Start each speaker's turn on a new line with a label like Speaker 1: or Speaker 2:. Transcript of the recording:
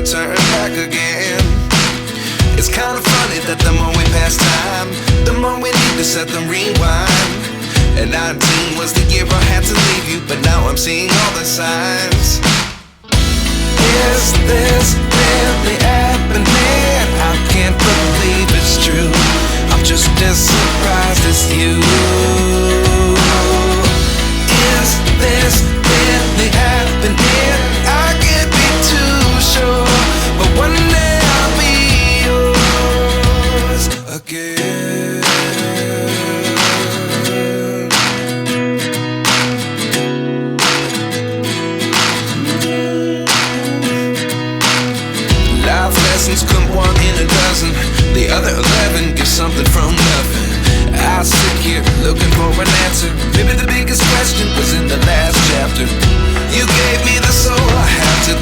Speaker 1: turn back again. It's kind of funny that the more we pass time, the more we need to set the rewind. And 19 was the year I had to leave you, but now I'm seeing all the signs. Is this really happening? I can't believe it's true. I'm just as surprised as you. Is this really happening? I can't be too sure, but one day I'll be yours again. Life lessons come one in a dozen. The other 11 give something from nothing. I sit here looking for an answer. Maybe the biggest question was in the last chapter. You gave me the soul, I have to